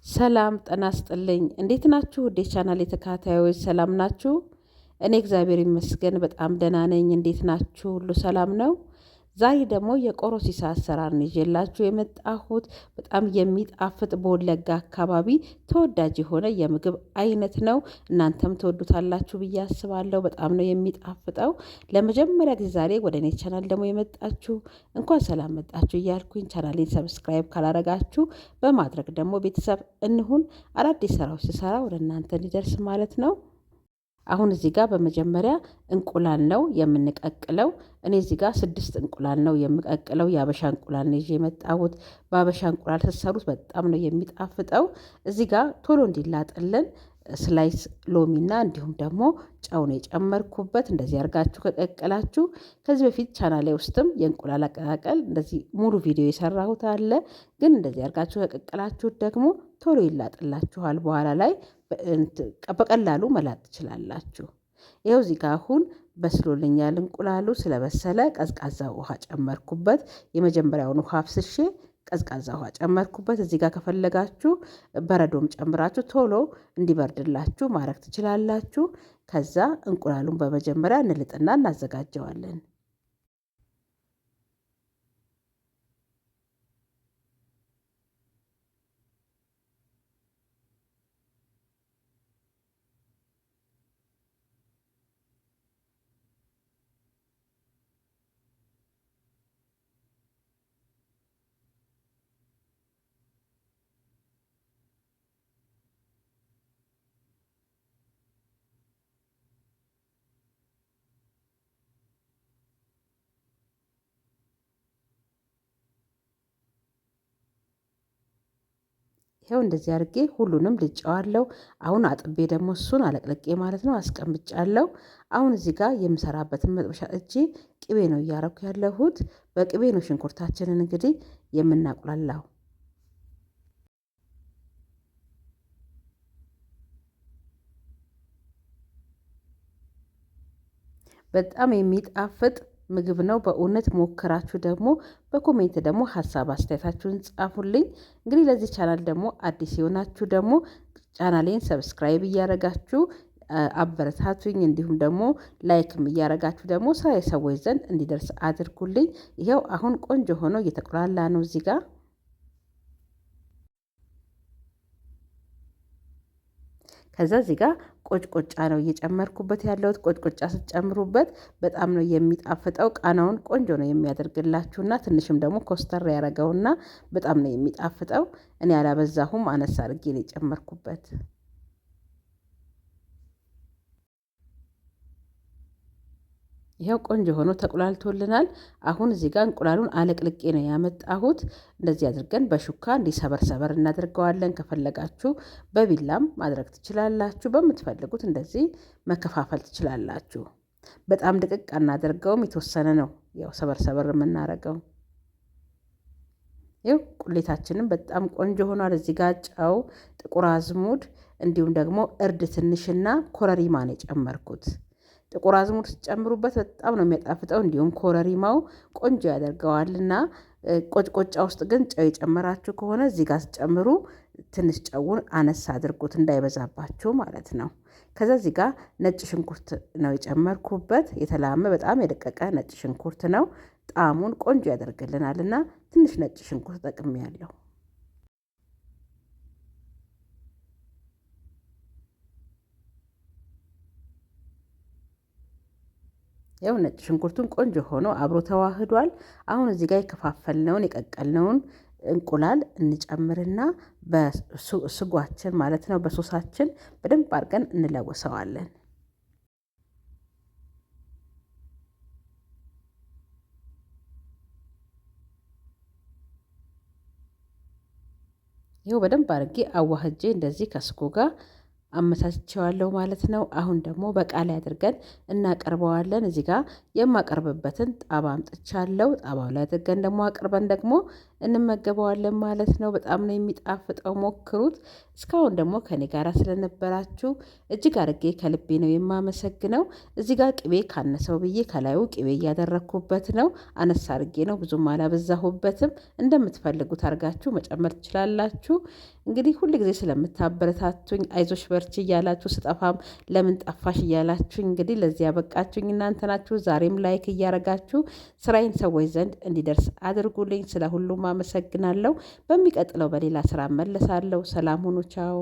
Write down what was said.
ሰላም ጤና ይስጥልኝ እንዴት ናችሁ? ውዴ ቻናል የተከታታዮች ሰላም ናችሁ? እኔ እግዚአብሔር ይመስገን በጣም ደህና ነኝ። እንዴት ናችሁ? ሁሉ ሰላም ነው? ዛሬ ደግሞ የቆሮሲስ አሰራር ነው ይዤላችሁ የመጣሁት። በጣም የሚጣፍጥ በወለጋ አካባቢ ተወዳጅ የሆነ የምግብ አይነት ነው። እናንተም ትወዱታላችሁ ብዬ አስባለሁ። በጣም ነው የሚጣፍጠው። ለመጀመሪያ ጊዜ ዛሬ ወደ እኔ ቻናል ደግሞ የመጣችሁ እንኳን ሰላም መጣችሁ እያልኩኝ ቻናሌን ሰብስክራይብ ካላረጋችሁ በማድረግ ደግሞ ቤተሰብ እንሁን። አዳዲስ ስራዎች ስሰራ ወደ እናንተ እንዲደርስ ማለት ነው። አሁን እዚህ ጋር በመጀመሪያ እንቁላል ነው የምንቀቅለው። እኔ እዚህ ጋር 6 እንቁላል ነው የምቀቅለው። የአበሻ እንቁላል ነው ይዤ የመጣሁት። በአበሻ እንቁላል ስትሰሩት በጣም ነው የሚጣፍጠው። እዚህ ጋር ቶሎ እንዲላጥልን ስላይስ ሎሚና እንዲሁም ደግሞ ጨው ነው የጨመርኩበት። እንደዚህ አድርጋችሁ ከቀቀላችሁ ከዚህ በፊት ቻናሌ ውስጥም የእንቁላል አቀቃቀል እንደዚህ ሙሉ ቪዲዮ የሰራሁት አለ። ግን እንደዚህ አድርጋችሁ ከቀቀላችሁት ደግሞ ቶሎ ይላጥላችኋል። በኋላ ላይ በቀላሉ መላጥ ትችላላችሁ። ይኸው እዚህ ጋር አሁን በስሎልኛል። እንቁላሉ ስለበሰለ ቀዝቃዛ ውሃ ጨመርኩበት። የመጀመሪያውን ውሃ አፍስሼ ቀዝቃዛ ውሃ ጨመርኩበት። እዚህ ጋር ከፈለጋችሁ በረዶም ጨምራችሁ ቶሎ እንዲበርድላችሁ ማድረግ ትችላላችሁ። ከዛ እንቁላሉን በመጀመሪያ እንልጥና እናዘጋጀዋለን። ይኸው እንደዚህ አድርጌ ሁሉንም ልጨዋለሁ። አሁን አጥቤ ደግሞ እሱን አለቅልቄ ማለት ነው አስቀምጫለሁ። አሁን እዚህ ጋር የምሰራበትን መጥበሻ እጄ ቅቤ ነው እያረኩ ያለሁት። በቅቤ ነው ሽንኩርታችንን እንግዲህ የምናቁላላው። በጣም የሚጣፍጥ ምግብ ነው። በእውነት ሞክራችሁ ደግሞ በኮሜንት ደግሞ ሀሳብ አስተያየታችሁን ጻፉልኝ። እንግዲህ ለዚህ ቻናል ደግሞ አዲስ የሆናችሁ ደግሞ ቻናሌን ሰብስክራይብ እያረጋችሁ አበረታቱኝ። እንዲሁም ደግሞ ላይክም እያረጋችሁ ደግሞ ስራ የሰዎች ዘንድ እንዲደርስ አድርጉልኝ። ይኸው አሁን ቆንጆ ሆኖ እየተቆላላ ነው እዚህ ጋር። ከዛ እዚህ ጋር ቆጭቆጫ ነው እየጨመርኩበት ያለሁት። ቆጭቆጫ ስትጨምሩበት በጣም ነው የሚጣፍጠው። ቃናውን ቆንጆ ነው የሚያደርግላችሁና ትንሽም ደግሞ ኮስተር ያደረገውና በጣም ነው የሚጣፍጠው። እኔ አላበዛሁም፣ አነሳ አድርጌ ነው የጨመርኩበት። ይኸው ቆንጆ ሆኖ ተቁላልቶልናል። አሁን እዚህ ጋር እንቁላሉን አለቅልቄ ነው ያመጣሁት። እንደዚህ አድርገን በሹካ እንዲሰበር ሰበር እናደርገዋለን። ከፈለጋችሁ በቢላም ማድረግ ትችላላችሁ። በምትፈልጉት እንደዚህ መከፋፈል ትችላላችሁ። በጣም ድቅቅ አናደርገውም፣ የተወሰነ ነው ያው ሰበር ሰበር የምናደርገው። ይኸው ቁሌታችንም በጣም ቆንጆ ሆኗል። እዚህ ጋር ጨው፣ ጥቁር አዝሙድ እንዲሁም ደግሞ እርድ ትንሽና ኮረሪማ ነው የጨመርኩት። ጥቁር አዝሙድ ስትጨምሩበት በጣም ነው የሚያጣፍጠው። እንዲሁም ኮረሪማው ቆንጆ ያደርገዋልና ቆጭቆጫ ውስጥ ግን ጨው የጨመራችሁ ከሆነ እዚህ ጋር ስትጨምሩ ትንሽ ጨውን አነሳ አድርጉት እንዳይበዛባችሁ ማለት ነው። ከዛ እዚህ ጋር ነጭ ሽንኩርት ነው የጨመርኩበት። የተላመ በጣም የደቀቀ ነጭ ሽንኩርት ነው። ጣዕሙን ቆንጆ ያደርግልናልና ትንሽ ነጭ ሽንኩርት ተጠቅሜያለሁ። ያው ነጭ ሽንኩርቱን ቆንጆ ሆኖ አብሮ ተዋህዷል። አሁን እዚህ ጋር የከፋፈልነውን የቀቀልነውን እንቁላል እንጨምርና በስጓችን ማለት ነው በሶሳችን በደንብ አድርገን እንለውሰዋለን። ይኸው በደንብ አድርጌ አዋህጄ እንደዚህ ከስጎ ጋር አመቻችቸዋለሁ ማለት ነው። አሁን ደግሞ በቃ ላይ አድርገን እናቀርበዋለን። እዚህ ጋር የማቀርብበትን ጣባ አምጥቻለሁ። ጣባው ላይ አድርገን ደግሞ አቅርበን ደግሞ እንመገበዋለን ማለት ነው። በጣም ነው የሚጣፍጠው፣ ሞክሩት። እስካሁን ደግሞ ከኔ ጋር ስለነበራችሁ እጅግ አድርጌ ከልቤ ነው የማመሰግነው። እዚህ ጋር ቅቤ ካነሰው ብዬ ከላዩ ቅቤ እያደረግኩበት ነው። አነሳ አድርጌ ነው፣ ብዙም አላበዛሁበትም። እንደምትፈልጉት አድርጋችሁ መጨመር ትችላላችሁ። እንግዲህ ሁል ጊዜ ስለምታበረታቱኝ አይዞሽ በርቺ እያላችሁ ስጠፋም ለምን ጠፋሽ እያላችሁ እንግዲህ ለዚህ ያበቃችሁኝ እናንተ ናችሁ። ዛሬም ላይክ እያረጋችሁ ስራዬን ሰዎች ዘንድ እንዲደርስ አድርጉልኝ። ስለ ሁሉም አመሰግናለሁ። በሚቀጥለው በሌላ ስራ መለሳለሁ። ሰላም ሁኑ። ቻው